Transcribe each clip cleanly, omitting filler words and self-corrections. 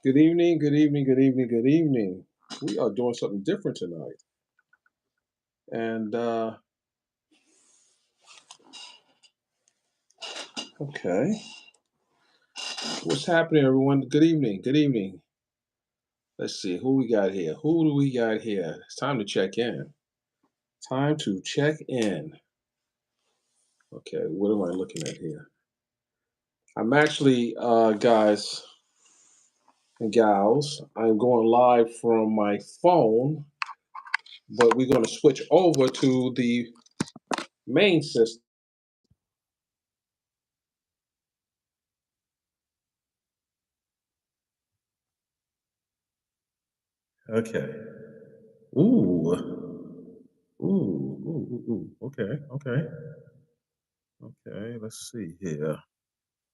Good evening, good evening, good evening, good evening. We are doing something different tonight. And okay, what's happening, everyone? Good evening, good evening. Let's see who we got here. Who do we got here? It's time to check in. Time to check in. Okay, what am I looking at here? I'm actually, guys and gals, I'm going live from my phone, but we're going to switch over to the main system. Okay. Ooh. Ooh. Okay, okay, okay. Let's see here.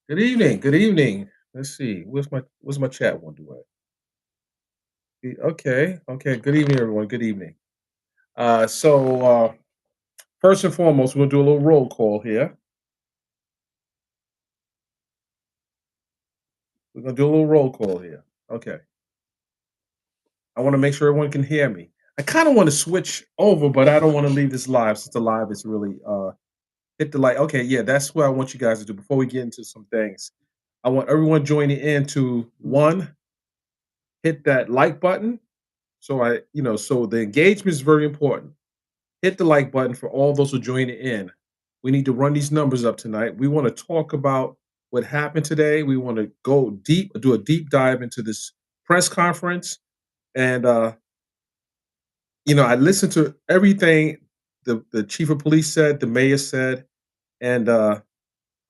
Good evening. Good evening. Let's see. What's my chat one do? Okay, okay. Good evening, everyone. Good evening. So first and foremost, we're gonna do a little roll call here. We're gonna do a little roll call here. Okay. I want to make sure everyone can hear me. I kind of want to switch over, but I don't want to leave this live since the live is really hit the like. Okay, yeah, that's what I want you guys to do before we get into some things. I want everyone joining in to one, hit that like button. So the engagement is very important. Hit the like button for all those who are joining in. We need to run these numbers up tonight. We want to talk about what happened today. We want to go deep, do a deep dive into this press conference. And I listened to everything the chief of police said, the mayor said, and I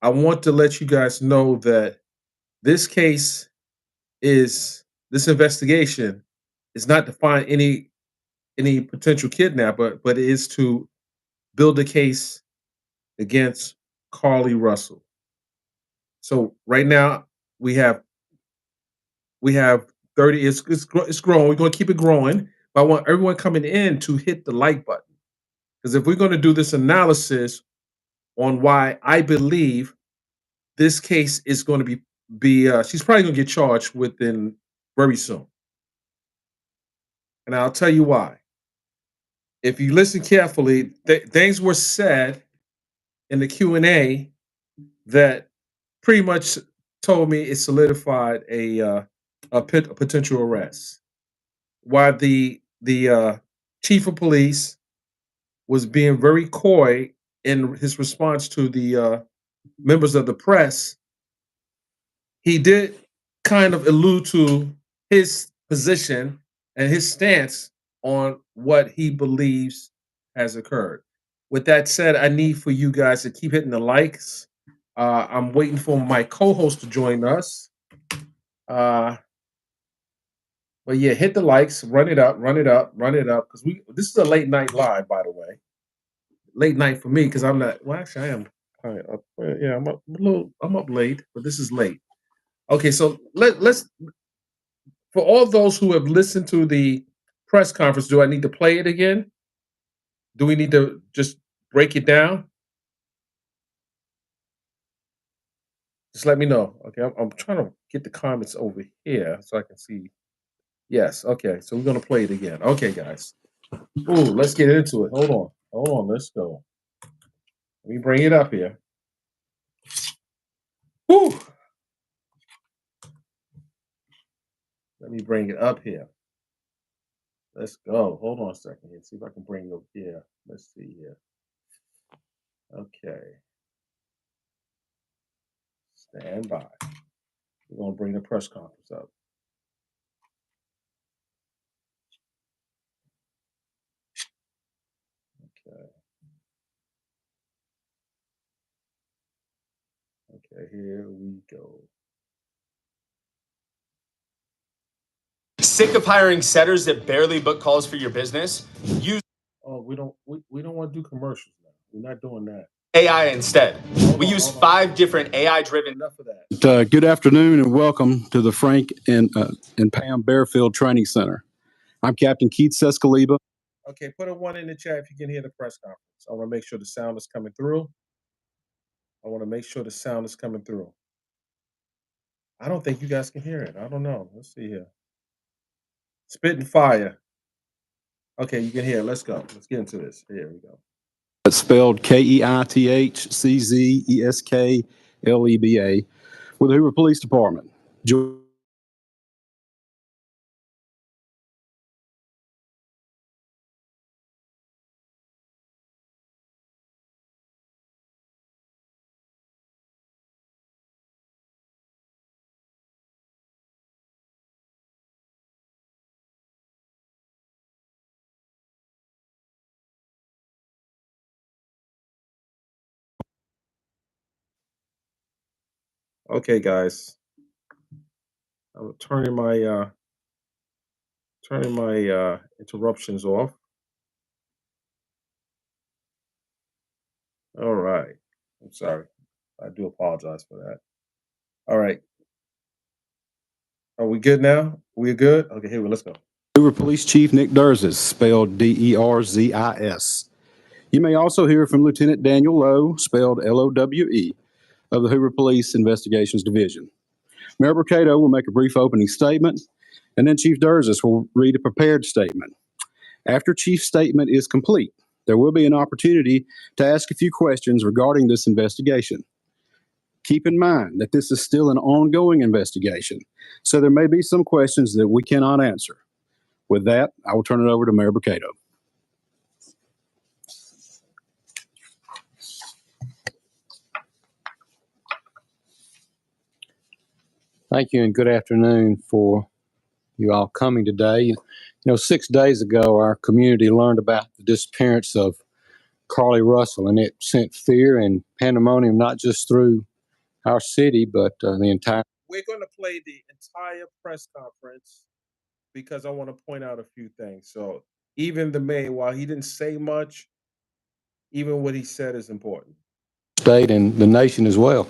want to let you guys know that this case is this investigation is not to find any potential kidnapper, but it is to build a case against Carlee Russell. So right now we have we have 30. It's growing. We're going to keep it growing. But I want everyone coming in to hit the like button because if we're going to do this analysis on why I believe this case is going to be she's probably going to get charged within very soon, and I'll tell you why. If you listen carefully, things were said in the Q&A that pretty much told me it solidified a potential arrest. While the chief of police was being very coy in his response to the members of the press, he did kind of allude to his position and his stance on what he believes has occurred. With that said, I need for you guys to keep hitting the likes. I'm waiting for my co-host to join us. Uh, but yeah, hit the likes, run it up, run it up, run it up. Because this is a late night live, by the way. Late night for me because I'm not. Well, actually, I am kind of up. Yeah, I'm up a little. I'm up late, but this is late. Okay, so let's for all those who have listened to the press conference. Do I need to play it again? Do we need to just break it down? Just let me know. Okay, I'm trying to get the comments over here so I can see. Yes. Okay, so we're gonna play it again. Okay, guys. Ooh, let's get into it. Hold on. Hold on. Let's go. Let me bring it up here. Woo! Let me bring it up here. Let's go. Hold on a second here. See if I can bring it up here. Let's see here. Okay. Stand by. We're gonna bring the press conference up. Okay. Okay, here we go. Sick of hiring setters that barely book calls for your business? Use Oh, we don't want to do commercials now. We're not doing that. AI instead. Hold We on, use hold on. 5 different AI driven. Enough of that. Good afternoon and welcome to the Frank and Pam Bearfield Training Center. I'm Captain Keith Sescaliba. Okay, put a one in the chat if you can hear the press conference. I want to make sure the sound is coming through. I want to make sure the sound is coming through. I don't think you guys can hear it. I don't know. Let's see here. Spitting fire. Okay, you can hear it. Let's go. Let's get into this. Here we go. It's spelled KEITHCZESKLEBA with the Hoover Police Department. Okay, guys. I'm turning my interruptions off. All right. I'm sorry. I do apologize for that. All right. Are we good now? We good? Okay, here we let's go. Hoover Police Chief Nick Derzis, spelled DERZIS. You may also hear from Lieutenant Daniel Lowe, spelled LOWE, of the Hoover Police Investigations Division. Mayor Mercado will make a brief opening statement, and then Chief Derzis will read a prepared statement. After Chief's statement is complete, there will be an opportunity to ask a few questions regarding this investigation. Keep in mind that this is still an ongoing investigation, so there may be some questions that we cannot answer. With that, I will turn it over to Mayor Mercado. Thank you and good afternoon for you all coming today. You know, 6 days ago, our community learned about the disappearance of Carlee Russell, and it sent fear and pandemonium not just through our city, but the entire. We're going to play the entire press conference because I want to point out a few things. So even the mayor, while he didn't say much, even what he said is important. State and the nation as well.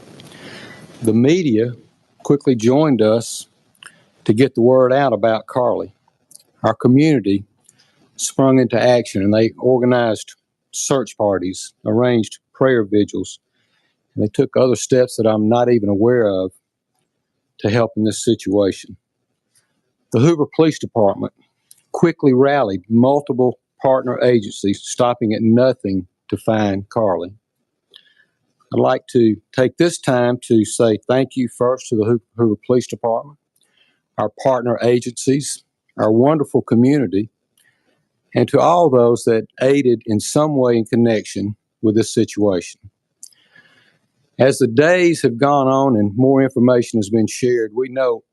The media quickly joined us to get the word out about Carlee. Our community sprung into action and they organized search parties, arranged prayer vigils, and they took other steps that I'm not even aware of to help in this situation. The Hoover Police Department quickly rallied multiple partner agencies, stopping at nothing to find Carlee. I'd like to take this time to say thank you first to the Hoover Police Department, our partner agencies, our wonderful community, and to all those that aided in some way in connection with this situation. As the days have gone on and more information has been shared, we know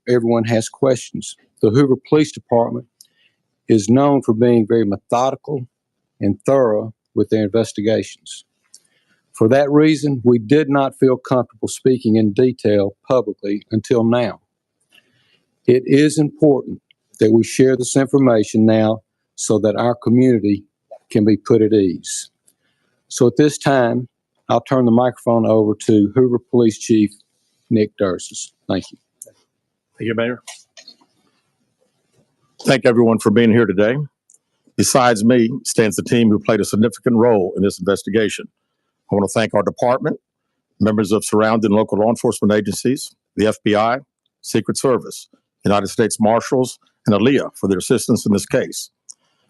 everyone has questions. The Hoover Police Department is known for being very methodical and thorough with their investigations. For that reason, we did not feel comfortable speaking in detail publicly until now. It is important that we share this information now so that our community can be put at ease. So at this time, I'll turn the microphone over to Hoover Police Chief Nick Derzis. Thank you. Thank you, Mayor. Thank everyone for being here today. Besides me stands the team who played a significant role in this investigation. I want to thank our department, members of surrounding local law enforcement agencies, the FBI, Secret Service, United States Marshals, and ALEA for their assistance in this case.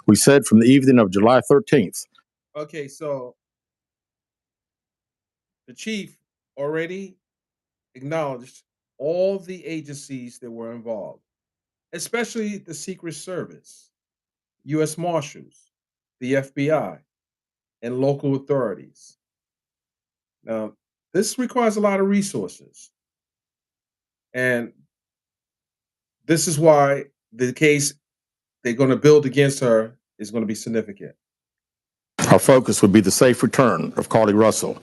We said from the evening of July 13th. Okay, so the chief already acknowledged all the agencies that were involved, especially the Secret Service, U.S. Marshals, the FBI, and local authorities. Now, this requires a lot of resources. And this is why the case they're going to build against her is going to be significant. Our focus would be the safe return of Carlee Russell.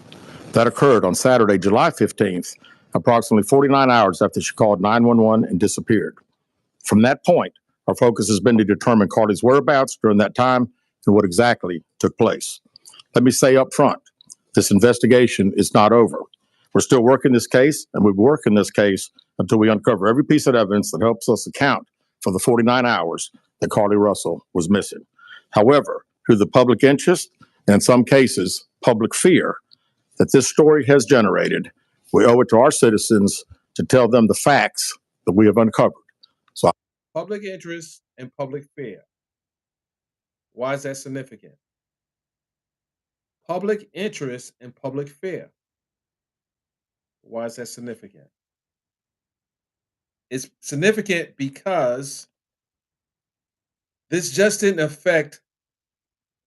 That occurred on Saturday, July 15th, approximately 49 hours after she called 911 and disappeared. From that point, our focus has been to determine Carlee's whereabouts during that time and what exactly took place. Let me say up front, this investigation is not over. We're still working this case, and we'll work in this case until we uncover every piece of evidence that helps us account for the 49 hours that Carlee Russell was missing. However, through the public interest, and in some cases, public fear that this story has generated, we owe it to our citizens to tell them the facts that we have uncovered. So Public interest and public fear. Why is that significant? Public interest and public fear. Why is that significant? It's significant because this just didn't affect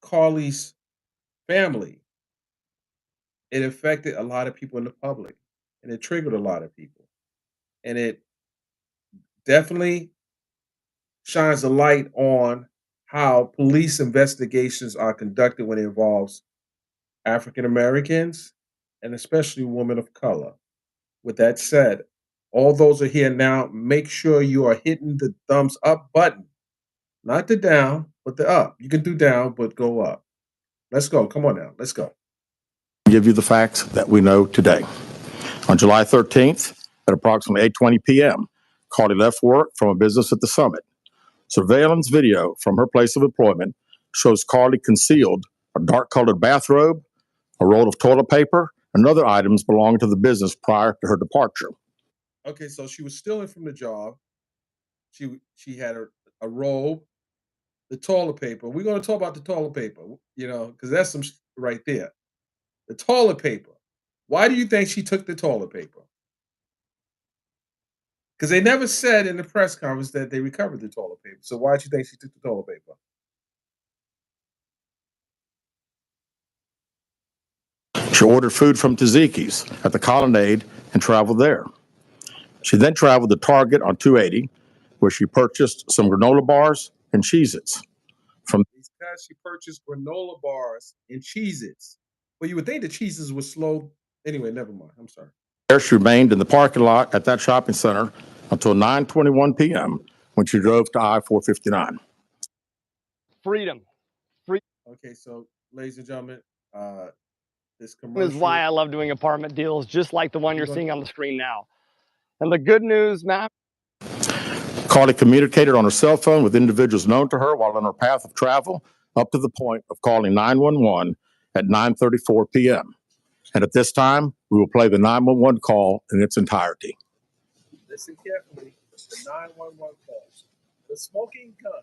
Carlee's family. It affected a lot of people in the public, and it triggered a lot of people. And it definitely shines a light on how police investigations are conducted when it involves African Americans and especially women of color. With that said, all those are here now. Make sure you are hitting the thumbs up button, not the down, but the up. You can do down, but go up. Let's go. Come on now. Let's go. give you the facts that we know today. On July 13th, at approximately 8:20 p.m., Carlee left work from a business at the Summit. Surveillance video from her place of employment shows Carlee concealed a dark-colored bathrobe, a roll of toilet paper, and other items belonging to the business prior to her departure. Okay, so she was stealing from the job. She had a robe, the toilet paper. We're going to talk about the toilet paper, because that's some right there. The toilet paper. Why do you think she took the toilet paper? Because they never said in the press conference that they recovered the toilet paper. So why do you think she took the toilet paper? She ordered food from Taziki's at the Colonnade and traveled there. She then traveled to Target on 280, where she purchased some granola bars and Cheez-Its. Because she purchased granola bars and Cheez-Its. Well, you would think the Cheez-Its was slow. Anyway, never mind. I'm sorry. There she remained in the parking lot at that shopping center until 9:21 p.m. when she drove to I-459. Freedom. Okay, so ladies and gentlemen, this Is commercial why I love doing apartment deals just like the one you're gonna- seeing on the screen now. And the good news, Matt, Carlee communicated on her cell phone with individuals known to her while on her path of travel up to the point of calling 911 at 9:34 p.m. And at this time, we will play the 911 call in its entirety. Listen carefully. The 911 calls. The smoking gun.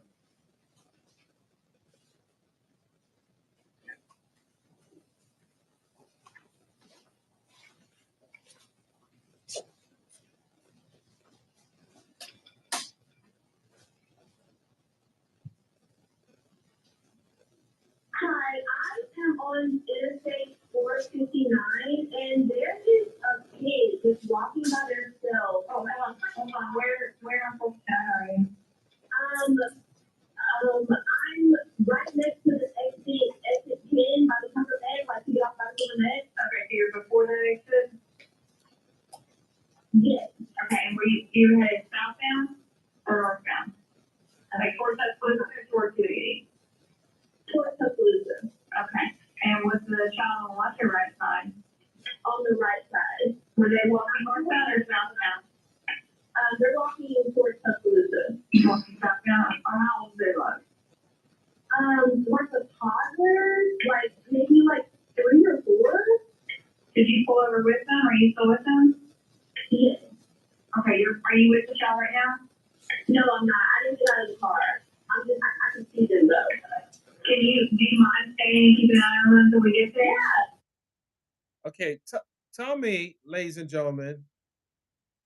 Hi, I am on Interstate 459, and there is a pig just walking by themselves. Oh, hold on. Where am I supposed to are you? I'm right next to the exit 10 by the Tucker Egg, like you get off by the Eminent. Okay, so you're before the exit? Yes. Okay, and were you headed southbound or northbound? Like towards Tuscaloosa or towards 280? Towards Tuscaloosa. Okay. And was the child on the left or right side? On the right side. Were they walking northbound or southbound? They're walking towards Tuscaloosa. Walking southbound? Or how old they look? Like a toddler, like maybe like 3 or 4. Did you pull over with them? Are you still with them? Yes. Okay, are you with the child right now? No, I'm not. I didn't get out of the car. I can see them though. Do you mind staying and keeping an eye on them until we get there? Yeah. Okay, tell me, ladies and gentlemen,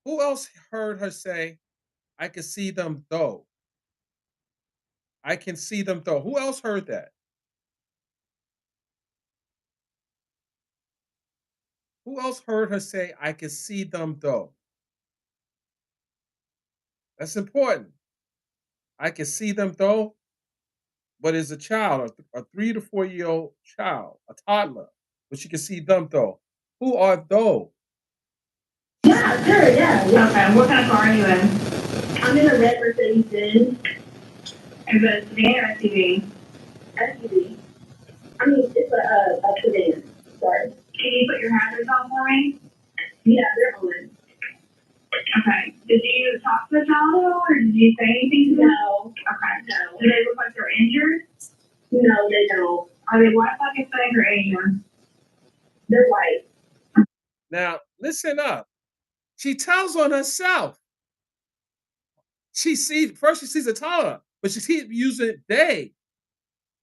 who else heard her say, I can see them though? I can see them though. Who else heard that? Who else heard her say, I can see them though? That's important. I can see them though, but as a child, a 3 to 4-year-old child, a toddler, but she can see them though. Who are those? Yeah, sure, yeah. Okay, what kind of car are you in? I'm in a red Mercedes Benz. Is it a sedan or SUV? SUV. I mean, it's a sedan. Sorry. Can you put your hazards on for me? Yeah, they're on. Okay. Did you talk to the child at all, or did you say anything to them? No. Okay. No. Do they look like they're injured? No, they don't. Are they white, Pakistani, or Asian? They're white. Now, listen up. She tells on herself. She sees a toddler, but she keeps using they.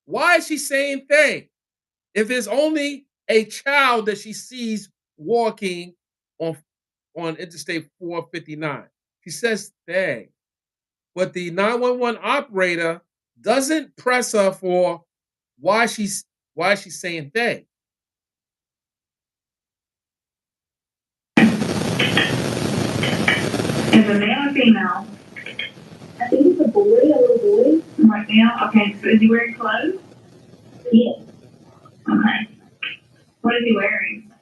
Why is she saying they? If there's only a child that she sees walking on Interstate 459, she says they. But the 911 operator doesn't press her for why she's saying they. Is it male or female? I think it's a boy, a little boy. Right now? Okay, so is he wearing clothes? Yes. Okay. What is he wearing?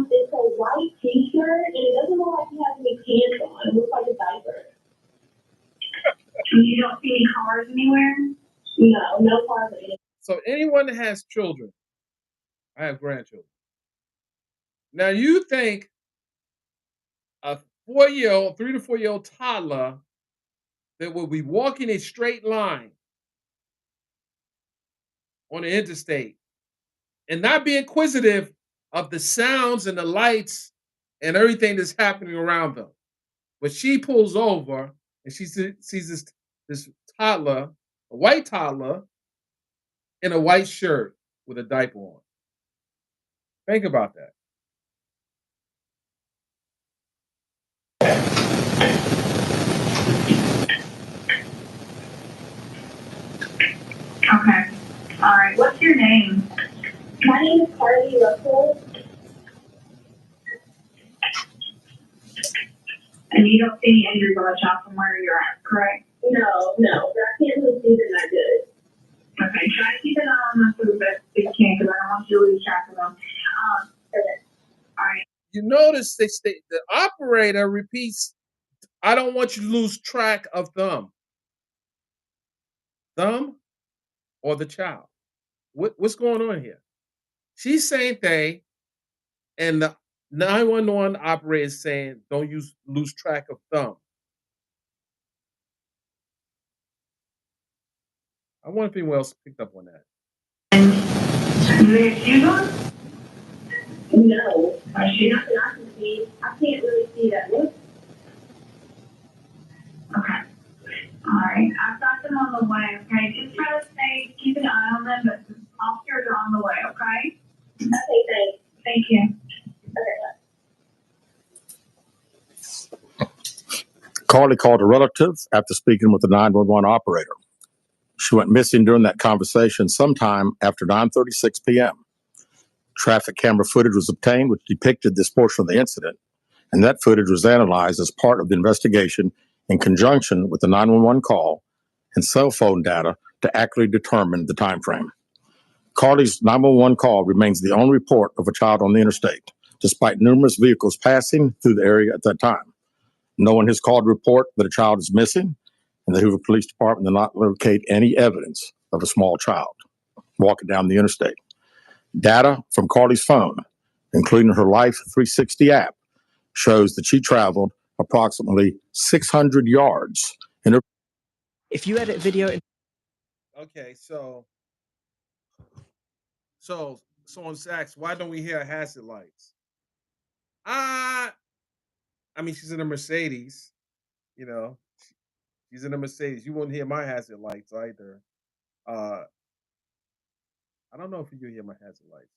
It's a white t-shirt, and it doesn't look like he has any pants on. It looks like a diaper. You don't see any cars anywhere? No, no cars anywhere. So anyone that has children, I have grandchildren. Now you think a 4-year-old, 3 to 4-year-old toddler that will be walking a straight line on the interstate and not be inquisitive of the sounds and the lights and everything that's happening around them. But she pulls over and she sees this toddler, a white toddler, in a white shirt with a diaper on. Think about that. Okay. All right. What's your name? My name is Carlee Russell. And you don't see any injuries on the shop from where you're at, correct? No, but I can't really see them that good. Okay, try to keep an eye on them for the best you can, because I don't want you to lose track of them. Okay. All right. You notice the operator repeats, I don't want you to lose track of them. Them or the child? What's going on here? She's saying they, and the 911 operator is saying, don't lose track of them. I wonder if anyone else picked up on that. Do they have shoes on? No. Are shoes not that I can see? I can't really see that. Look. Okay. All right. I've got them on the way, okay? Just try to keep an eye on them, but the officers are on the way, okay? Okay, thanks. Thank you. Carlee called a relative after speaking with the 911 operator. She went missing during that conversation sometime after 9:36 p.m. Traffic camera footage was obtained which depicted this portion of the incident, and that footage was analyzed as part of the investigation in conjunction with the 911 call and cell phone data to accurately determine the time frame. Carlee's 911 call remains the only report of a child on the interstate, despite numerous vehicles passing through the area at that time. No one has called to report that a child is missing, and the Hoover Police Department did not locate any evidence of a small child walking down the interstate. Data from Carlee's phone, including her Life 360 app, shows that she traveled approximately 600 yards in her. If you edit video. Okay, so someone asks, why don't we hear hazard lights? I mean, she's in a Mercedes, you know. She's in a Mercedes. You wouldn't hear my hazard lights either. I don't know if you hear my hazard lights.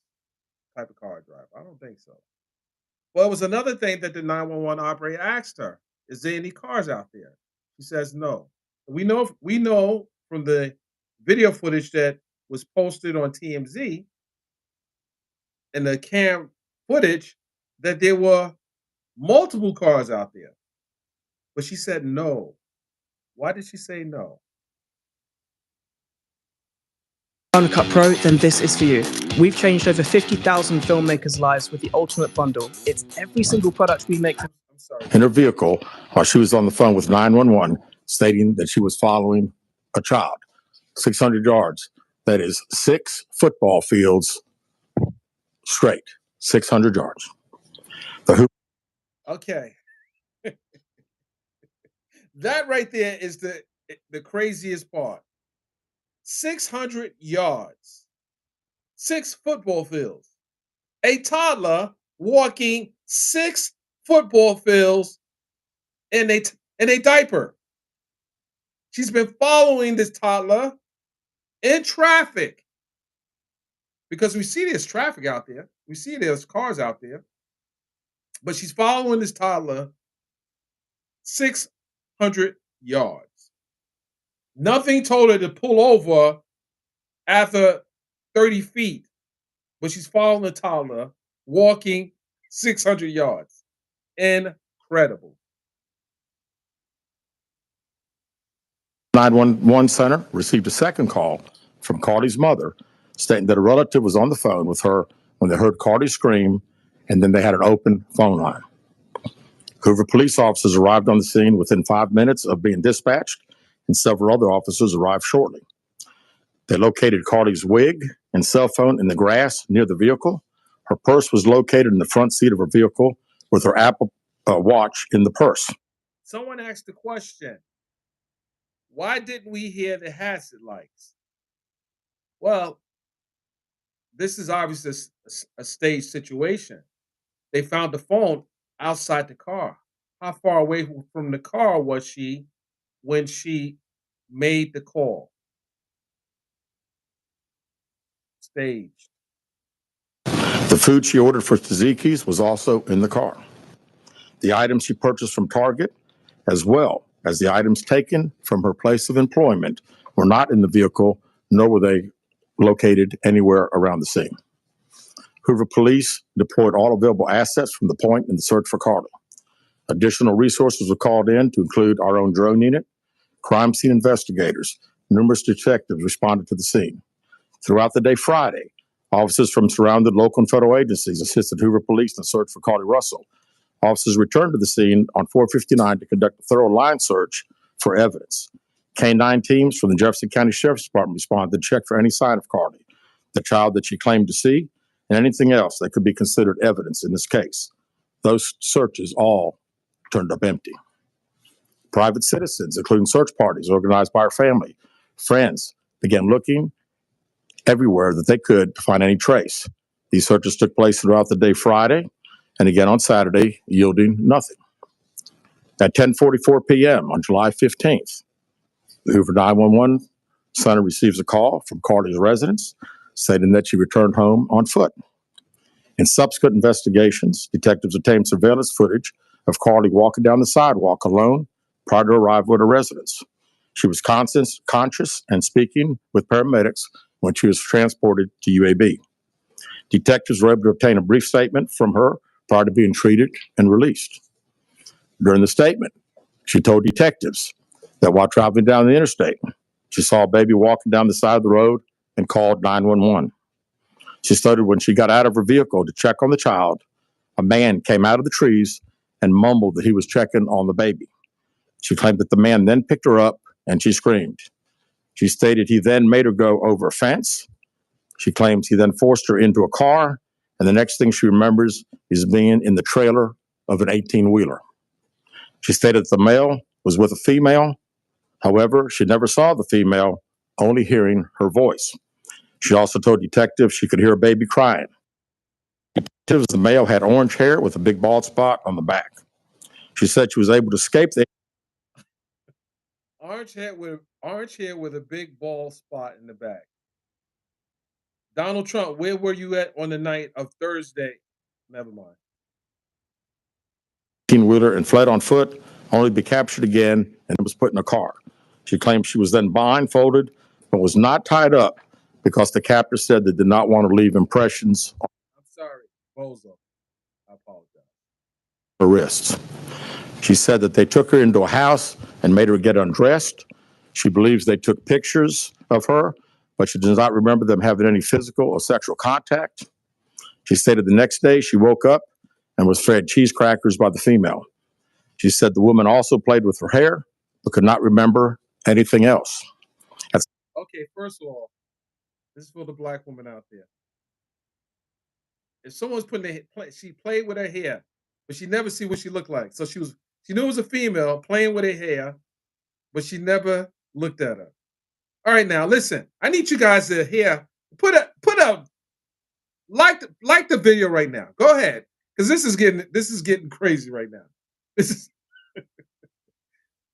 Type of car I drive. I don't think so. Well, it was another thing that the 911 operator asked her: is there any cars out there? She says no. We know from the video footage that was posted on TMZ and the cam footage that there were multiple cars out there. But she said no. Why did she say no? Uncut Pro, then this is for you. We've changed over 50,000 filmmakers' lives with the Ultimate Bundle. It's every single product we make. I'm sorry. In her vehicle while she was on the phone with 911, stating that she was following a child 600 yards. That is 6 football fields straight, 600 yards. Okay. That right there is the craziest part. 600 yards, 6 football fields. A toddler walking 6 football fields in a diaper. She's been following this toddler in traffic because we see there's traffic out there. We see there's cars out there. But she's following this toddler 600 yards. Nothing told her to pull over after 30 feet, but she's following the toddler walking 600 yards. Incredible. 911 center received a second call from Carlee's mother stating that a relative was on the phone with her when they heard Carlee scream, and then they had an open phone line. Hoover police officers arrived on the scene within 5 minutes of being dispatched, and several other officers arrived shortly. They located Carlee's wig and cell phone in the grass near the vehicle. Her purse was located in the front seat of her vehicle with her Apple Watch in the purse. Someone asked the question, why didn't we hear the hazard lights? Well, this is obviously a stage situation. They found the phone outside the car. How far away from the car was she when she made the call? Staged. The food she ordered for Tzatziki's was also in the car. The items she purchased from Target, as well as the items taken from her place of employment, were not in the vehicle, nor were they located anywhere around the scene. Hoover police deployed all available assets from the point in the search for Carlee. Additional resources were called in to include our own drone unit, crime scene investigators. Numerous detectives responded to the scene. Throughout the day Friday, officers from surrounding local and federal agencies assisted Hoover police in the search for Carlee Russell. Officers returned to the scene on 459 to conduct a thorough line search for evidence. K-9 teams from the Jefferson County Sheriff's Department responded to check for any sign of Carlee, the child that she claimed to see, and anything else that could be considered evidence in this case. Those searches all turned up empty. Private citizens, including search parties organized by her family, friends, began looking everywhere that they could to find any trace. These searches took place throughout the day Friday and again on Saturday, yielding nothing. At 10:44 p.m. on July 15th, the Hoover 911 center receives a call from Carlee's residence stating that she returned home on foot. In subsequent investigations, detectives obtained surveillance footage of Carlee walking down the sidewalk alone prior to arrival at her residence. She was conscious and speaking with paramedics when she was transported to UAB. Detectives were able to obtain a brief statement from her prior to being treated and released. During the statement, she told detectives that while traveling down the interstate, she saw a baby walking down the side of the road and called 911. She stated when she got out of her vehicle to check on the child, a man came out of the trees and mumbled that he was checking on the baby. She claimed that the man then picked her up and she screamed. She stated he then made her go over a fence. She claims he then forced her into a car, and the next thing she remembers is being in the trailer of an 18-wheeler. She stated that the male was with a female. However, she never saw the female, only hearing her voice. She also told detectives she could hear a baby crying. Detectives, the male had orange hair with a big bald spot on the back. She said she was able to escape the Orange hair with a big bald spot in the back. Donald Trump, where were you at on the night of Thursday? Never mind. 18-wheeler and fled on foot, only to be captured again and was put in a car. She claimed she was then blindfolded, but was not tied up because the captor said they did not want to leave impressions on I'm sorry, Bozo. I apologize. her wrists. She said that they took her into a house and made her get undressed. She believes they took pictures of her, but she does not remember them having any physical or sexual contact. She stated the next day she woke up and was fed cheese crackers by the female. She said the woman also played with her hair, but could not remember anything else. Okay, first of all, this is for the black woman out there. If someone's she played with her hair, but she never see what she looked like. So she knew it was a female playing with her hair, but she never looked at her. All right, now listen. I need you guys to put out like the video right now. Go ahead, because this is getting crazy right now. This is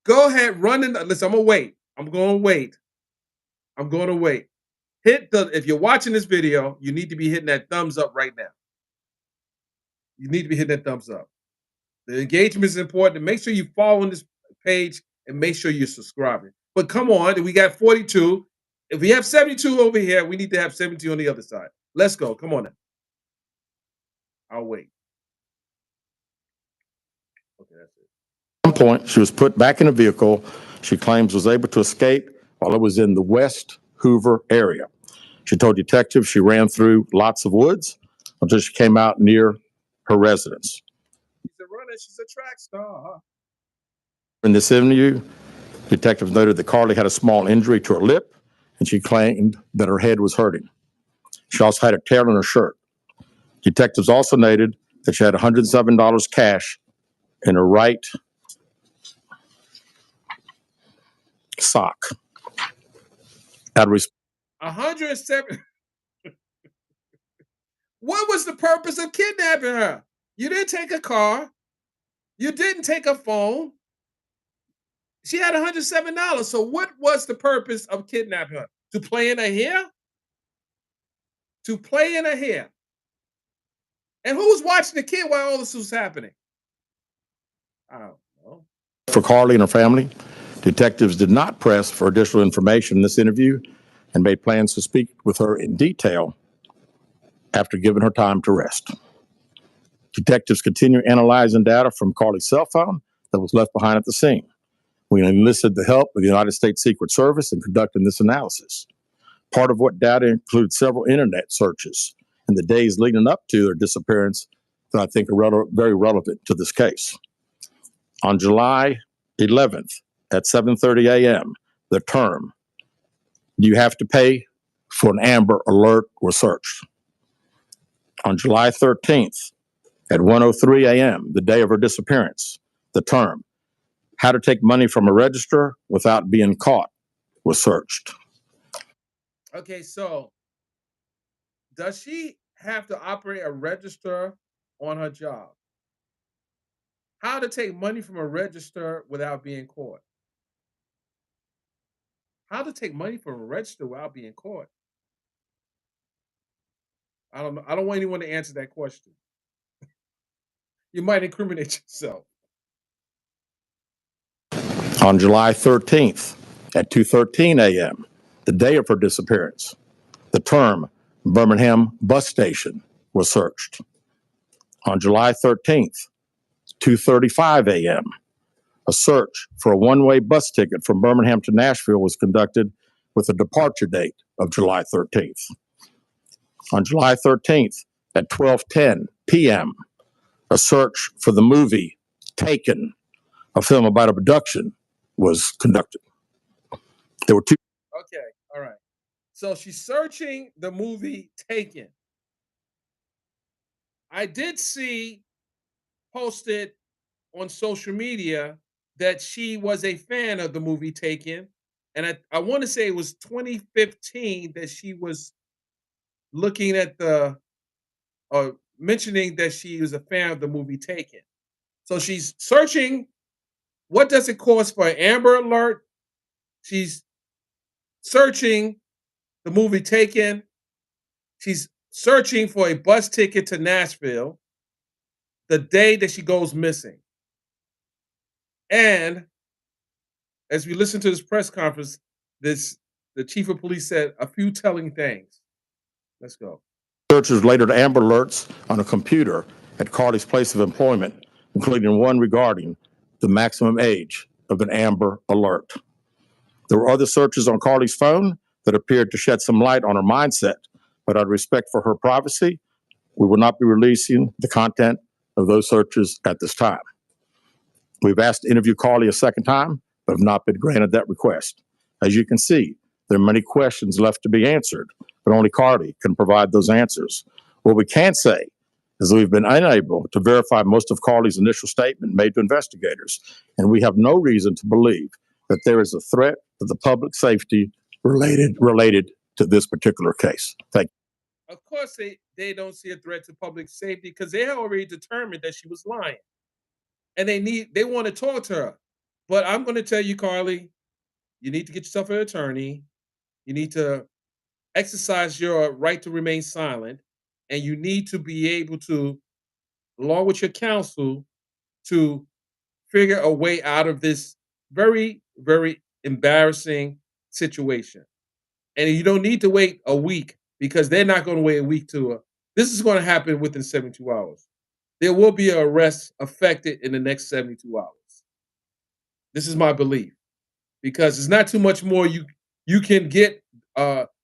go ahead, run in. Listen, I'm gonna wait. I'm going to wait. I'm going to wait. If you're watching this video, you need to be hitting that thumbs up right now. You need to be hitting that thumbs up. The engagement is important. Make sure you follow this page and make sure you're subscribing. But come on, we got 42. If we have 72 over here, we need to have 72 on the other side. Let's go. Come on now. I'll wait. Okay, that's it. At some point, she was put back in a vehicle she claims was able to escape while it was in the West Hoover area. She told detectives she ran through lots of woods until she came out near her residence. She's a runner. She's a track star. Huh? In this interview, detectives noted that Carlee had a small injury to her lip, and she claimed that her head was hurting. She also had a tear in her shirt. Detectives also noted that she had $107 cash in her right sock. Out of 107. What was the purpose of kidnapping her? You didn't take a car. You didn't take a phone. She had $107. So what was the purpose of kidnapping her? To play in her hair? To play in her hair. And who was watching the kid while all this was happening? I don't know. For Carlee and her family, detectives did not press for additional information in this interview and made plans to speak with her in detail after giving her time to rest. Detectives continue analyzing data from Carlee's cell phone that was left behind at the scene. We enlisted the help of the United States Secret Service in conducting this analysis. Part of what data includes several internet searches in the days leading up to their disappearance that I think are very relevant to this case. On July 11th at 7:30 a.m., the term, "Do you have to pay for an Amber Alert?" was searched. On July 13th at 1:03 a.m., the day of her disappearance, the term, "How to take money from a register without being caught," was searched. Okay, so does she have to operate a register on her job? How to take money from a register without being caught? How to take money from a register without being caught? I don't know. I don't want anyone to answer that question. You might incriminate yourself. On July 13th at 2:13 a.m., the day of her disappearance, the term Birmingham bus station was searched. On July 13th, 2:35 a.m., a search for a one-way bus ticket from Birmingham to Nashville was conducted with a departure date of July 13th. On July 13th at 12:10 p.m., a search for the movie Taken, a film about abduction, was conducted. There were two. Okay, all right. So she's searching the movie Taken. I did see posted on social media that she was a fan of the movie Taken. And I want to say it was 2015 that she was looking at mentioning that she was a fan of the movie Taken. So she's searching what does it cost for an Amber Alert? She's searching the movie Taken. She's searching for a bus ticket to Nashville the day that she goes missing. And as we listen to this press conference, the chief of police said a few telling things. Let's go. Searches related to Amber Alerts on a computer at Carlee's place of employment, including one regarding the maximum age of an Amber Alert. There were other searches on Carlee's phone that appeared to shed some light on her mindset, but out of respect for her privacy, we will not be releasing the content of those searches at this time. We've asked to interview Carlee a second time, but have not been granted that request. As you can see, there are many questions left to be answered, but only Carlee can provide those answers. What we can say is that we've been unable to verify most of Carlee's initial statement made to investigators, and we have no reason to believe that there is a threat to the public safety related to this particular case. Thank you. Of course, they don't see a threat to public safety because they had already determined that she was lying. And they want to talk to her. But I'm going to tell you, Carlee, you need to get yourself an attorney. You need to exercise your right to remain silent. And you need to be able to, along with your counsel, to figure a way out of this very, very embarrassing situation. And you don't need to wait a week because they're not going to wait a week to. This is going to happen within 72 hours. There will be an arrest affected in the next 72 hours. This is my belief because it's not too much more you can get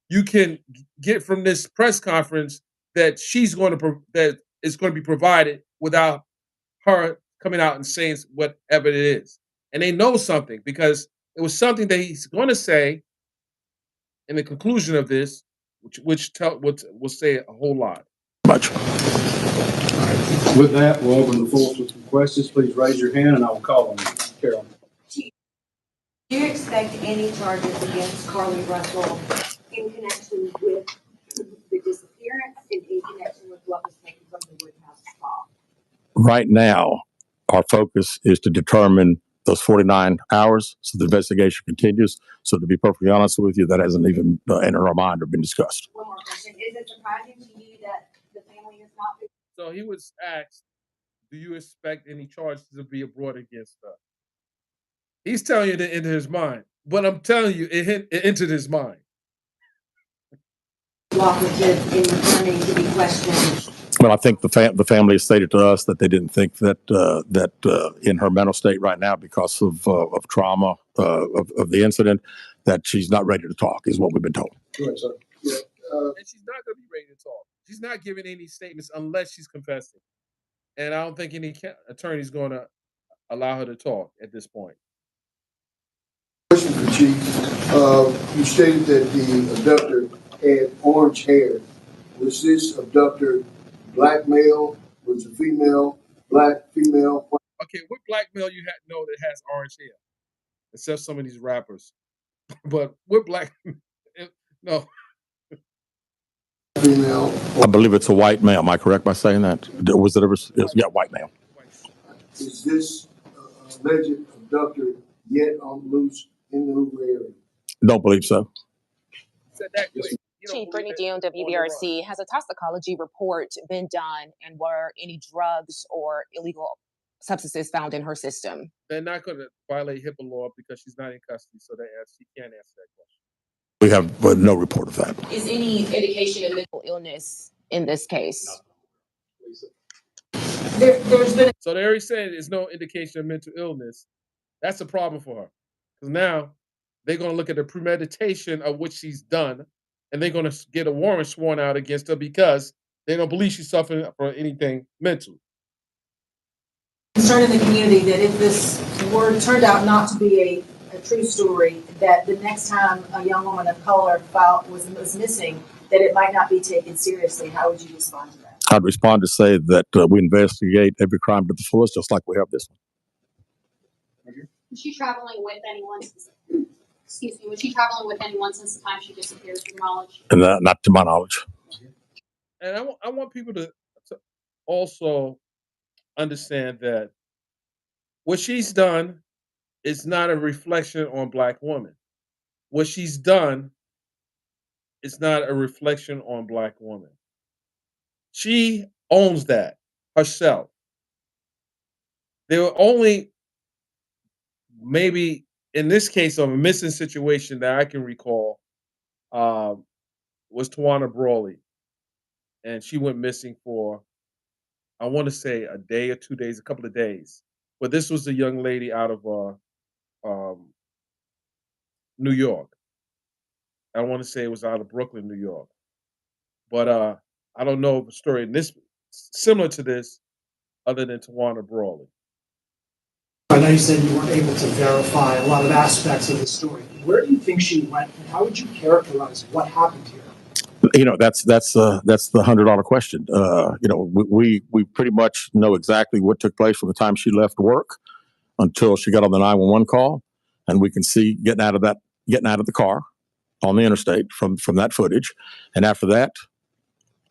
you can get from this press conference that she's going to that is going to be provided without her coming out and saying whatever it is. And they know something because it was something that he's going to say in the conclusion of this, will say a whole lot. Much. With that, we'll open the floor for some questions. Please raise your hand and I will call on you. Carol. Do you expect any charges against Carlee Russell in connection with the disappearance and in connection with what was taken from the Woodhouse spa? Right now, our focus is to determine those 49 hours so the investigation continues. So to be perfectly honest with you, that hasn't even entered our mind or been discussed. One more question. Is it surprising to you that the family has not been? So he was asked, do you expect any charges to be brought against her? He's telling you to enter his mind. But I'm telling you, it entered his mind. Cooperative in returning to be questioned. Well, I think the family has stated to us that they didn't think that in her mental state right now because of trauma of the incident that she's not ready to talk is what we've been told. Go sir. Yeah, and she's not going to be ready to talk. She's not giving any statements unless she's confessing. And I don't think any attorney's going to allow her to talk at this point. Question for Chief. You stated that the abductor had orange hair. Was this abductor black male? Was it female? Black, female? Okay, what black male you know that has orange hair? Except some of these rappers. But what black? No. Female? I believe it's a white male. Am I correct by saying that? Was it ever? Yeah, white male. Is this alleged abductor yet on loose in the Hoover area? Don't believe so. Chief Brittany Dion, WBRC, has a toxicology report been done, and were any drugs or illegal substances found in her system? They're not going to violate HIPAA law because she's not in custody, so she can't answer that question. We have no report of that. Is any indication of mental illness in this case? There's been. So they already said there's no indication of mental illness. That's a problem for her because now they're going to look at the premeditation of what she's done, and they're going to get a warrant sworn out against her because they don't believe she's suffering from anything mental. Concern in the community that if this turned out not to be a true story, that the next time a young woman of color was missing, that it might not be taken seriously. How would you respond to that? I'd respond to say that we investigate every crime to the fullest, just like we have this one. Was she traveling with anyone? Excuse me. Was she traveling with anyone since the time she disappeared? To your knowledge? And not to my knowledge. And I want people to also understand that what she's done is not a reflection on Black women. What she's done is not a reflection on Black women. She owns that herself. There were only maybe in this case of a missing situation that I can recall was Tawana Brawley. And she went missing for, I want to say a day or 2 days, a couple of days. But this was a young lady out of New York. I want to say it was out of Brooklyn, New York. But I don't know of a story in this similar to this other than Tawana Brawley. I know you said you weren't able to verify a lot of aspects of the story. Where do you think she went, and how would you characterize what happened here? You know, that's the $100 question. You know, we pretty much know exactly what took place from the time she left work until she got on the 911 call, and we can see getting out of the car on the interstate from that footage. And after that,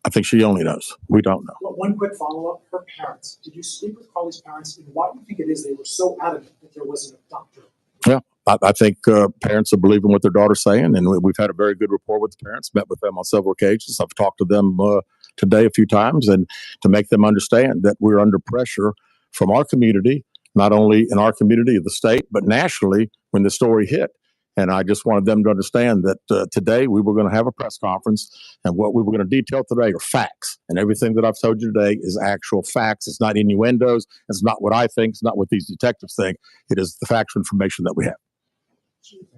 I think she only knows. We don't know. Well, one quick follow-up. Her parents. Did you speak with Carlee's parents? And why do you think it is they were so adamant that there was an abductor? Yeah, I think parents are believing what their daughter's saying, and we've had a very good rapport with the parents. Met with them on several occasions. I've talked to them today a few times, and to make them understand that we're under pressure from our community, not only in our community of the state, but nationally when the story hit. And I just wanted them to understand that today we were going to have a press conference, and what we were going to detail today are facts. And everything that I've told you today is actual facts. It's not innuendos. It's not what I think. It's not what these detectives think. It is the factual information that we have. So they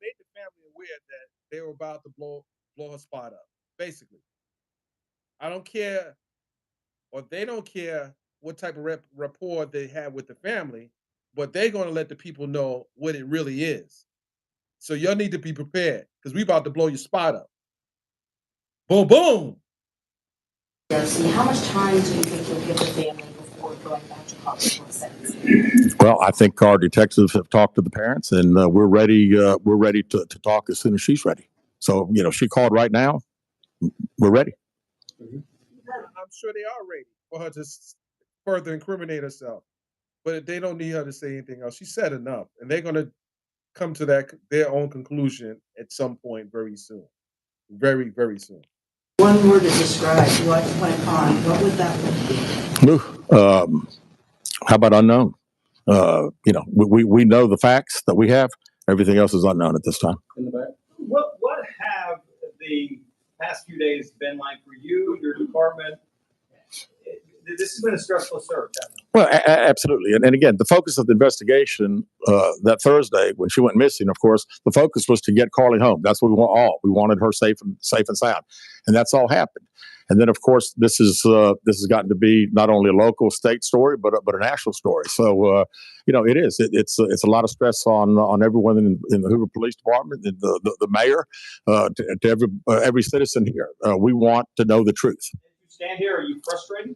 made the family aware that they were about to blow her spot up. Basically, I don't care, or they don't care what type of rapport they have with the family, but they're going to let the people know what it really is. So y'all need to be prepared because we about to blow your spot up. Boom, boom. How much time do you think you'll give the family before going back to college for sentencing? Well, I think our detectives have talked to the parents, and we're ready. We're ready to talk as soon as she's ready. So, she called right now. We're ready. I'm sure they are ready for her to further incriminate herself, but they don't need her to say anything else. She said enough, and they're going to come to their own conclusion at some point very soon. Very, very soon. One word to describe what went on. What would that be? How about unknown? We know the facts that we have. Everything else is unknown at this time. In the back. What have the past few days been like for you, your department? This has been a stressful search, hasn't it? Well, absolutely. And again, the focus of the investigation that Thursday when she went missing, of course, the focus was to get Carlee home. That's what we want all. We wanted her safe and sound. And that's all happened. And then, of course, this has gotten to be not only a local state story, but a national story. So, it is. It's a lot of stress on everyone in the Hoover Police Department, and the mayor, to every citizen here. We want to know the truth. You stand here. Are you frustrated?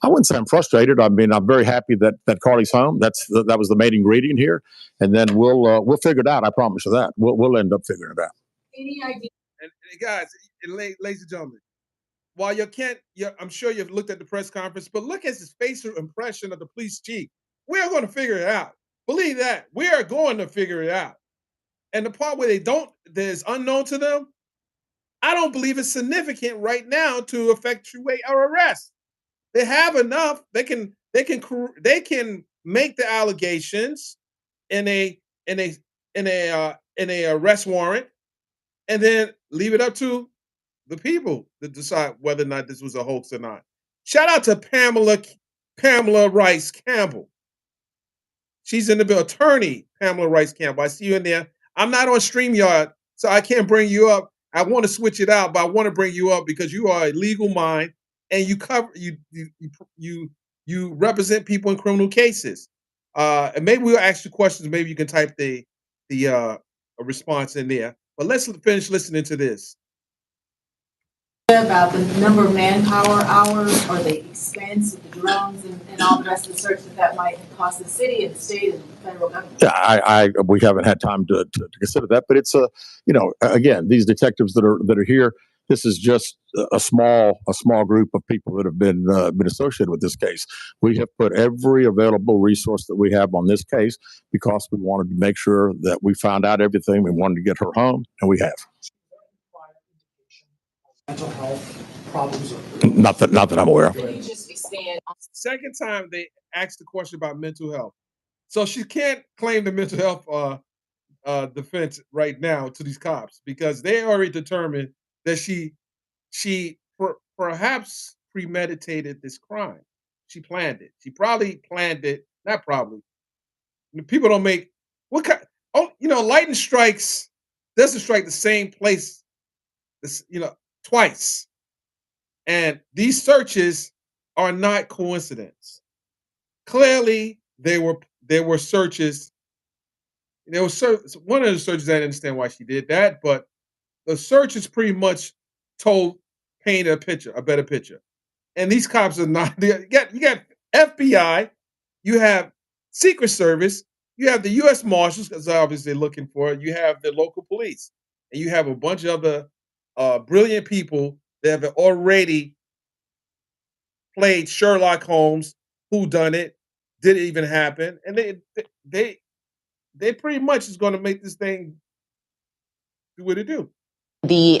I wouldn't say I'm frustrated. I mean, I'm very happy that Carlee's home. That was the main ingredient here, and then we'll figure it out. I promise you that we'll end up figuring it out. Any idea? And guys, ladies and gentlemen, while I'm sure you've looked at the press conference, but look at his facial impression of the police chief. We are going to figure it out. Believe that. We are going to figure it out. And the part where that is unknown to them, I don't believe it's significant right now to effectuate our arrest. They have enough. They can make the allegations in a arrest warrant, and then leave it up to the people to decide whether or not this was a hoax or not. Shout out to Pamela Rice Campbell. She's in the bill. Attorney Pamela Rice Campbell. I see you in there. I'm not on StreamYard, so I can't bring you up. I want to switch it out, but I want to bring you up because you are a legal mind and you represent people in criminal cases. And maybe we'll ask you questions. Maybe you can type the response in there. But let's finish listening to this. About the number of manpower hours or the expense of the drones and all the rest of the search that might cost the city and the state and the federal government? Yeah, we haven't had time to consider that, but it's again, these detectives that are here. This is just a small group of people that have been associated with this case. We have put every available resource that we have on this case because we wanted to make sure that we found out everything. We wanted to get her home, and we have. Mental health problems? Not that I'm aware of. Can you just expand on Second time they asked the question about mental health. So she can't claim the mental health defense right now to these cops because they already determined that she perhaps premeditated this crime. She planned it. She probably planned it. Not probably. People don't make what kind. Oh, lightning strikes doesn't strike the same place. Twice. And these searches are not coincidence. Clearly, there were searches. There was one of the searches. I didn't understand why she did that, but the searches pretty much paint a better picture. And these cops are not. You got FBI, you have Secret Service, you have the U.S. Marshals, because obviously looking for it. You have the local police, and you have a bunch of other brilliant people They have already played Sherlock Holmes, who done it, did it even happen, and they pretty much is going to make this thing do what it do. The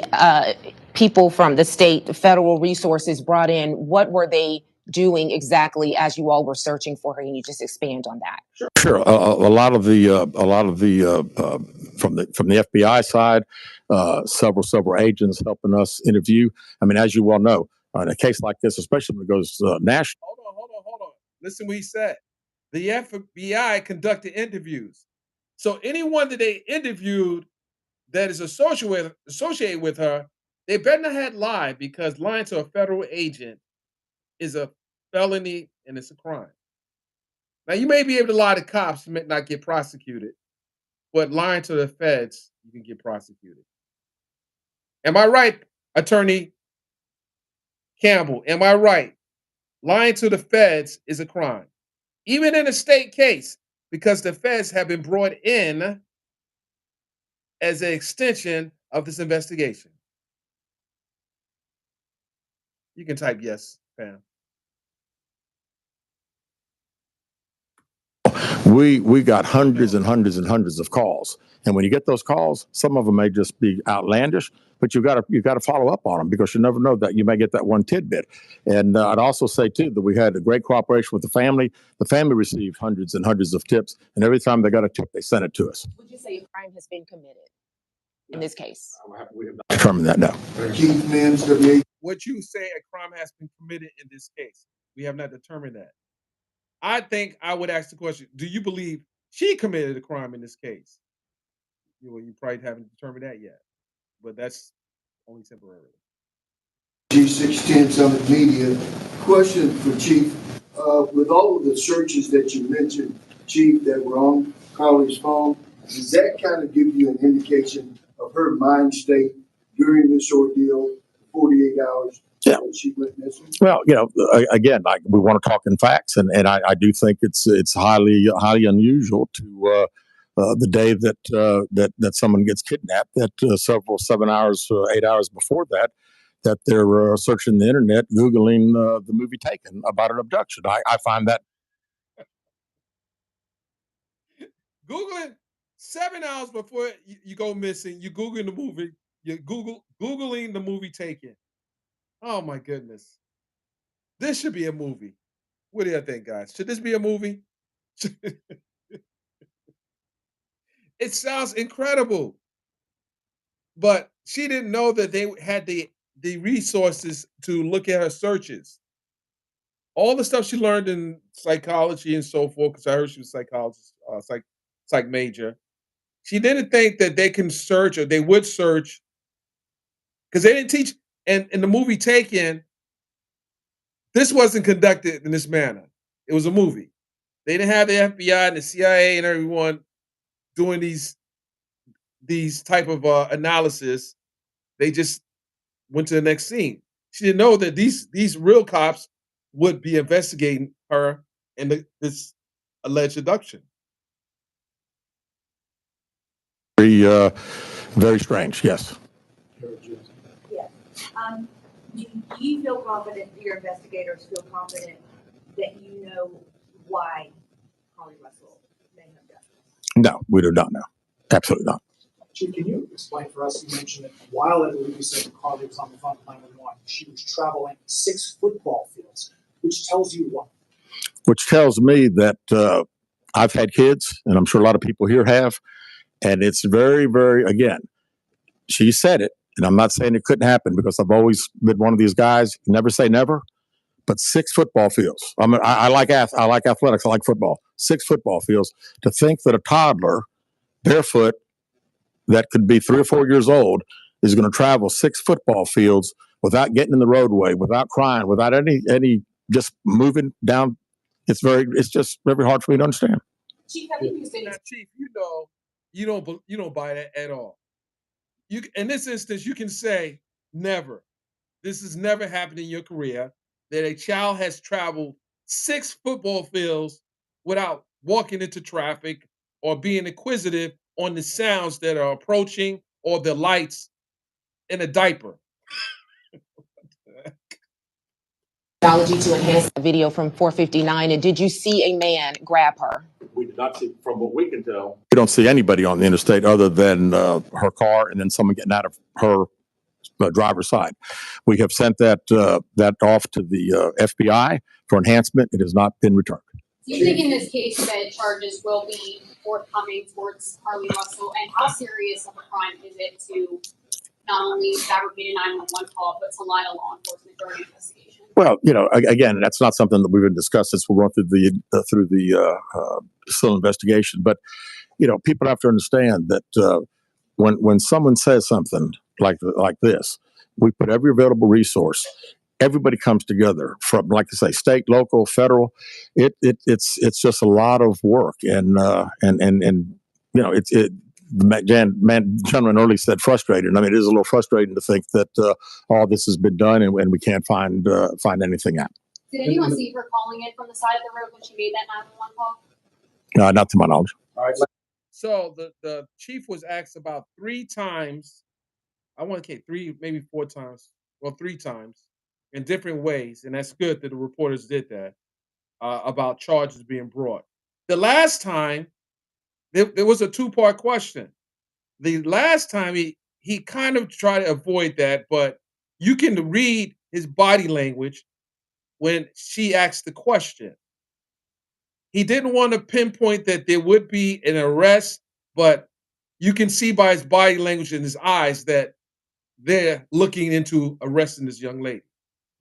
people from the state, the federal resources brought in, what were they doing exactly as you all were searching for her? Can you just expand on that? Sure. A lot of the from the FBI side, several agents helping us interview. I mean, as you well know, in a case like this, especially when it goes national. Hold on. Listen what he said. The FBI conducted interviews. So anyone that they interviewed that is associated with her, they better not have lied, because lying to a federal agent is a felony and it's a crime. Now you may be able to lie to cops, you may not get prosecuted, but lying to the feds, you can get prosecuted. Am I right, Attorney Campbell? Am I right? Lying to the feds is a crime, even in a state case, because the feds have been brought in as an extension of this investigation. You can type yes, Pam. We got hundreds and hundreds and hundreds of calls, and when you get those calls, some of them may just be outlandish, but you got to follow up on them, because you never know that you may get that one tidbit. And I'd also say too that we had a great cooperation with the family. The family received hundreds and hundreds of tips, and every time they got a tip, they sent it to us. Would you say a crime has been committed in this case? We have not determined that now. Chief Mims, WA. Would you say a crime has been committed in this case? We have not determined that. I think I would ask the question: do you believe she committed a crime in this case? You probably haven't determined that yet, but that's only temporarily. G610 Summit Media. Question for Chief. With all of the searches that you mentioned, Chief, that were on Carlee's phone, does that kind of give you an indication of her mind state during this ordeal, 48 hours Yeah. that she went missing? Well, again, like, we want to talk in facts, and I do think it's highly unusual to the day that someone gets kidnapped, that several 7 hours, 8 hours before that they're searching the internet, googling the movie Taken about an abduction. I find that. Googling 7 hours before you go missing, you Googling the movie, you Googling the movie Taken. Oh my goodness. This should be a movie. What do you think, guys? Should this be a movie? It sounds incredible. But she didn't know that they had the resources to look at her searches. All the stuff she learned in psychology and so forth, because I heard she was a psychologist, psych major. She didn't think that they can search, or they would search, because they didn't teach. And in the movie Taken, this wasn't conducted in this manner. It was a movie. They didn't have the FBI and the CIA and everyone doing these type of analysis. They just went to the next scene. She didn't know that these real cops would be investigating her and this alleged abduction. Very strange. Yes. Yes. Do you feel confident, your investigators feel confident that you know why Carlee Russell may have done this? No, we do not know. Absolutely not. Chief, can you explain for us, you mentioned that while I believe you said that Carlee was on the phone with 911, she was traveling 6 football fields, which tells you what? Which tells me that I've had kids, and I'm sure a lot of people here have, and it's very, very, again, she said it, and I'm not saying it couldn't happen, because I've always been one of these guys, never say never, but 6 football fields. I like athletics, I like football. 6 football fields. To think that a toddler, barefoot, that could be 3 or 4 years old, is going to travel 6 football fields without getting in the roadway, without crying, without any just moving down. It's just very hard for me to understand. Chief, have you considered? Now, Chief, you don't buy that at all. You, in this instance, you can say never. This has never happened in your career that a child has traveled 6 football fields without walking into traffic or being inquisitive on the sounds that are approaching or the lights in a diaper. Technology to enhance. A video from 459, and did you see a man grab her? We did not see, from what we can tell. We don't see anybody on the interstate other than her car and then someone getting out of her driver's side. We have sent that off to the FBI for enhancement. It has not been returned. Do you think in this case that charges will be forthcoming towards Carlee Russell? And how serious of a crime is it to not only fabricate a 911 call, but to lie to law enforcement during an investigation? Well, again, that's not something that we've been discussed since we're going through the still investigation. But people have to understand that when someone says something like this, we put every available resource. Everybody comes together from, like I say, state, local, federal. It's just a lot of work, and the gentleman earlier said frustrated. I mean, it is a little frustrating to think that all this has been done and we can't find anything out. Did anyone see her calling in from the side of the road when she made that 911 call? Not to my knowledge. All right. So the chief was asked about 3 times. I want to say 3, maybe 4 times. Well, 3 times in different ways, and that's good that the reporters did that about charges being brought. The last time there was a 2-part question. The last time he kind of tried to avoid that, but you can read his body language when she asked the question. He didn't want to pinpoint that there would be an arrest, but you can see by his body language and his eyes that they're looking into arresting this young lady.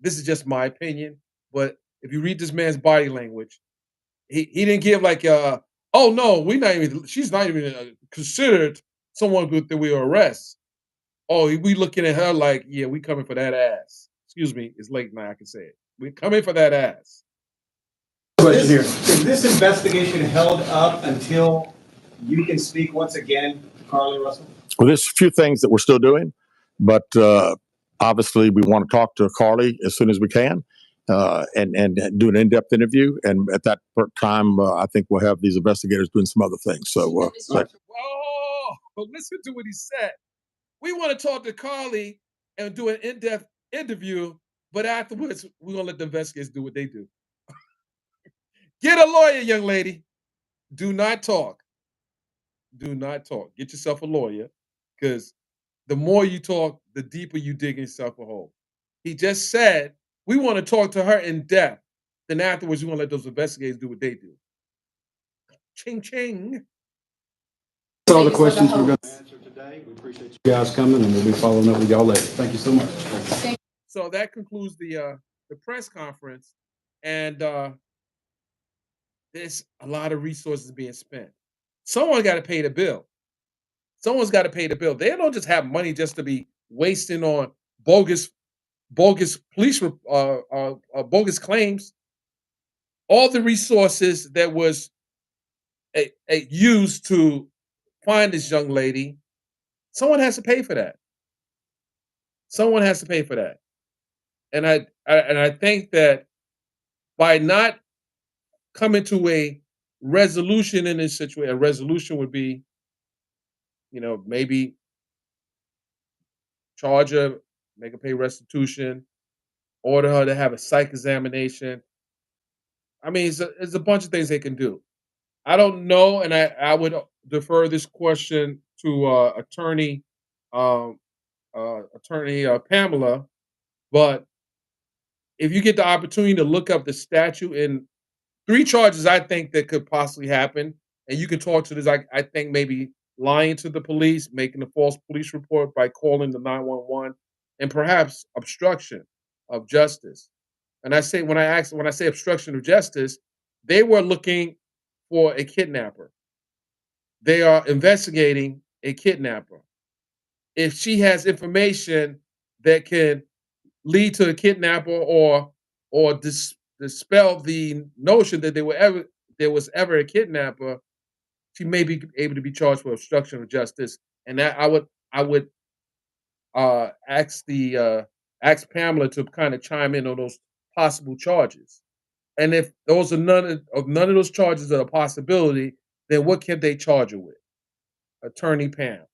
This is just my opinion, but if you read this man's body language, he didn't give like oh no, she's not even considered someone that we arrest. Oh, we looking at her like, yeah, we coming for that ass. Excuse me, it's late now, I can say it. We coming for that ass. Question here. Is this investigation held up until you can speak once again to Carlee Russell? Well, there's a few things that we're still doing, but obviously we want to talk to Carlee as soon as we can and do an in-depth interview. And at that time, I think we'll have these investigators doing some other things. So, whoa, listen to what he said. We want to talk to Carlee and do an in-depth interview, but afterwards, we're going to let the investigators do what they do. Get a lawyer, young lady. Do not talk. Do not talk. Get yourself a lawyer, because the more you talk, the deeper you dig yourself a hole. He just said, we want to talk to her in depth. Then afterwards, we want to let those investigators do what they do. Ching, ching. That's all the questions we're going to answer today. We appreciate you guys coming, and we'll be following up with y'all later. Thank you so much. So that concludes the press conference, and there's a lot of resources being spent. Someone got to pay the bill. Someone's got to pay the bill. They don't just have money just to be wasting on bogus police, bogus claims. All the resources that was used to find this young lady, someone has to pay for that. Someone has to pay for that. And I think that by not coming to a resolution in this situation, a resolution would be, maybe charge her, make her pay restitution, order her to have a psych examination. I mean, it's a bunch of things they can do. I don't know, and I would defer this question to attorney Pamela. But if you get the opportunity to look up the statute, in 3 charges, I think that could possibly happen, and you can talk to this. I think maybe lying to the police, making a false police report by calling the 911, and perhaps obstruction of justice. And when I say obstruction of justice, they were looking for a kidnapper. They are investigating a kidnapper. If she has information that can lead to a kidnapper or dispel the notion that there was ever a kidnapper, she may be able to be charged for obstruction of justice. And that I would ask Pamela to kind of chime in on those possible charges. And if those are none of those charges are a possibility, then what can they charge her with? Attorney Pam.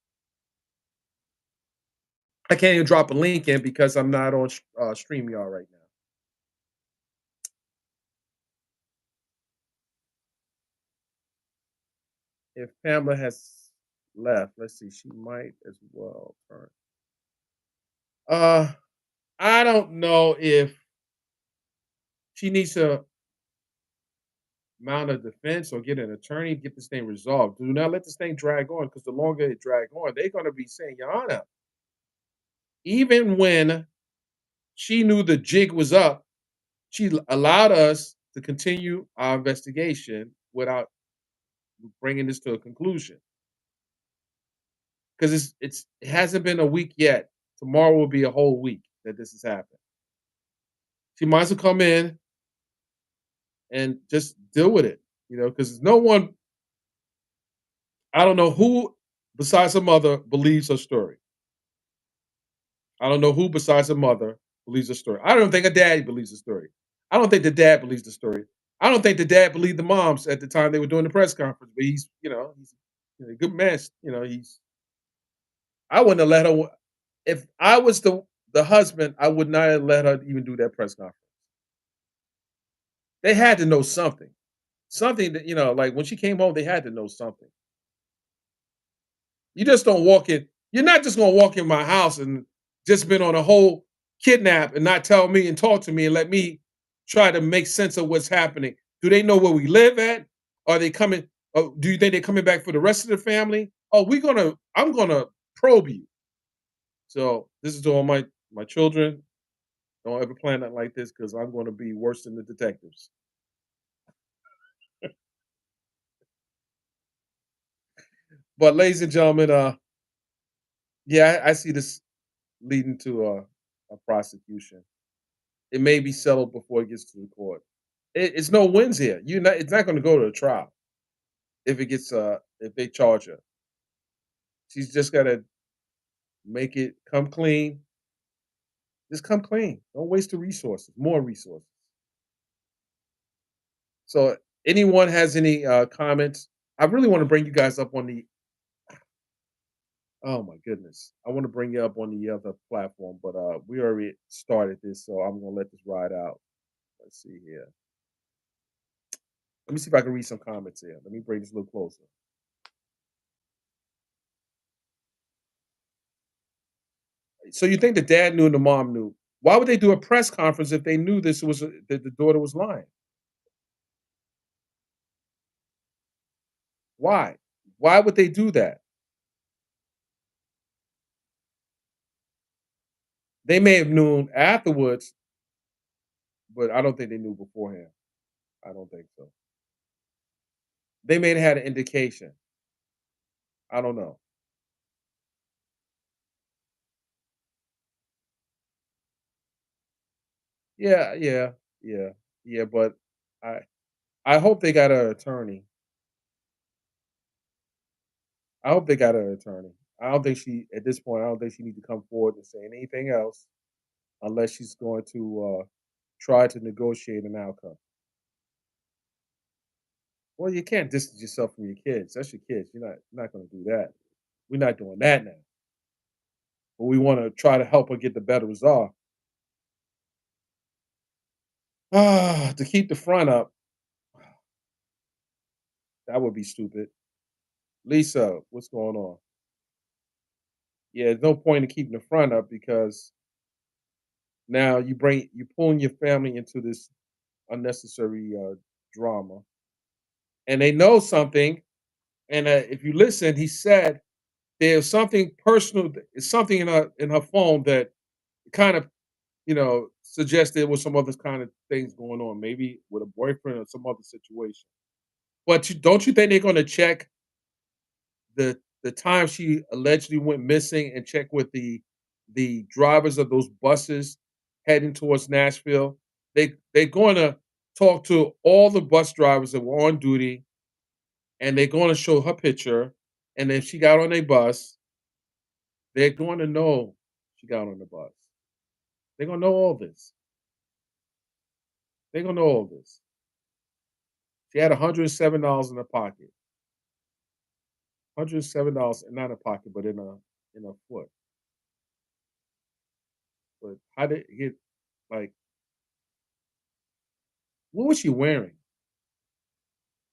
I can't even drop a link in because I'm not on StreamYard right now. If Pamela has left, let's see, she might as well turn. Uh, I don't know if she needs to mount a defense or get an attorney, get this thing resolved. Do not let this thing drag on because the longer it drag on, they're going to be saying, Your Honor, even when she knew the jig was up, she allowed us to continue our investigation without bringing this to a conclusion. Because it hasn't been a week yet. Tomorrow will be a whole week that this has happened. She might as well come in and just deal with it, because no one, I don't know who besides her mother believes her story. I don't know who besides her mother believes the story. I don't think her dad believes the story. I don't think the dad believes the story. I don't think the dad believed the moms at the time they were doing the press conference. But he's a good man. I wouldn't have let her. If I was the husband, I would not have let her even do that press conference. They had to know something. Something that, like when she came home, they had to know something. You just don't walk in. You're not just gonna walk in my house and just been on a whole kidnap and not tell me and talk to me and let me try to make sense of what's happening. Do they know where we live at? Are they coming? Do you think they're coming back for the rest of the family? Oh, I'm gonna probe you. So this is to all my children. Don't ever plan that like this because I'm gonna be worse than the detectives. But ladies and gentlemen, yeah, I see this leading to a prosecution. It may be settled before it gets to the court. It's no wins here. It's not going to go to a trial if they charge her. She's just got to make it come clean. Just come clean. Don't waste the resources. More resources. So, anyone has any comments? I really want to bring you guys up on the. Oh my goodness! I want to bring you up on the other platform, but we already started this, so I'm going to let this ride out. Let's see here. Let me see if I can read some comments here. Let me bring this a little closer. So you think the dad knew and the mom knew? Why would they do a press conference if they knew that the daughter was lying? Why? Why would they do that? They may have known afterwards, but I don't think they knew beforehand. I don't think so. They may have had an indication. I don't know. Yeah, yeah, yeah, yeah. But I I hope they got an attorney. I hope they got an attorney. I don't think she at this point. I don't think she need to come forward and say anything else unless she's going to try to negotiate an outcome. Well, you can't distance yourself from your kids. That's your kids. You're not going to do that. We're not doing that now. But we want to try to help her get the better result. To keep the front up, that would be stupid. Lisa, what's going on? Yeah, there's no point in keeping the front up because now you pulling your family into this unnecessary drama, and they know something. And if you listen, he said there's something personal. It's something in her phone that kind of suggest there was some other kind of things going on, maybe with a boyfriend or some other situation. But don't you think they're going to check the time she allegedly went missing and check with the drivers of those buses heading towards Nashville? They're going to talk to all the bus drivers that were on duty, and they're going to show her picture. And if she got on a bus, they're going to know she got on the bus. They're going to know all this. They're going to know all this. She had $107 in her pocket. $107, not in her pocket, but in her foot. But how did it get like what was she wearing?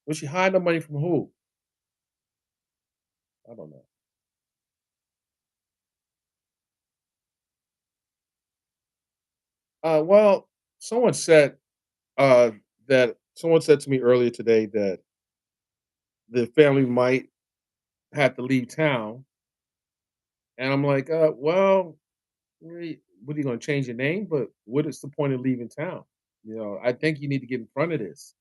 Was she hiding the money from who? I don't know. Well, someone said uh, that someone said to me earlier today that the family might have to leave town, and I'm like, well, what are you going to change your name? But what is the point of leaving town? I think you need to get in front of this,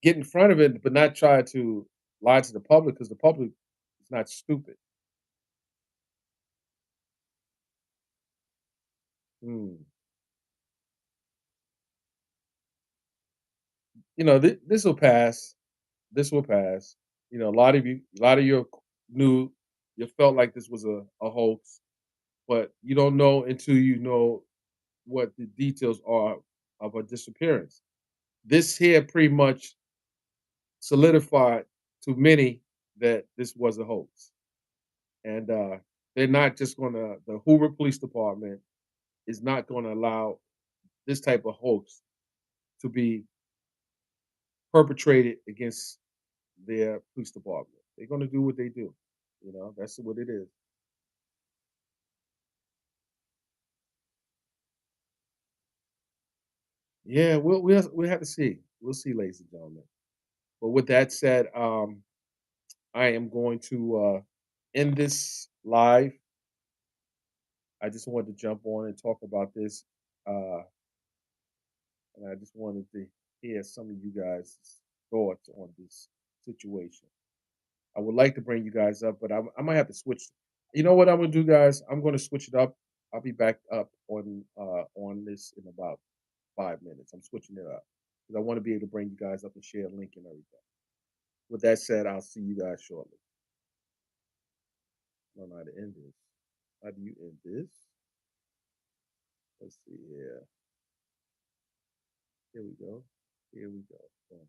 get in front of it, but not try to lie to the public because the public is not stupid. Hmm. This will pass. This will pass. A lot of you knew, you felt like this was a hoax, but you don't know until you know what the details are of a disappearance. This here pretty much solidified to many that this was a hoax. And they're not just going to, the Hoover Police Department is not going to allow this type of hoax to be perpetrated against their police department. They're going to do what they do. That's what it is. Yeah, we'll have to see. We'll see, ladies and gentlemen. But with that said, I am going to end this live. I just wanted to jump on and talk about this, uh, and I just wanted to hear some of you guys' thoughts on this situation. I would like to bring you guys up, but I might have to switch. You know what I'm gonna do, guys? I'm gonna switch it up. I'll be back up on this in about 5 minutes. I'm switching it up because I want to be able to bring you guys up and share a link and everything. With that said, I'll see you guys shortly. I don't know how to end this. How do you end this? Let's see here. Here we go. Here we go. Boom.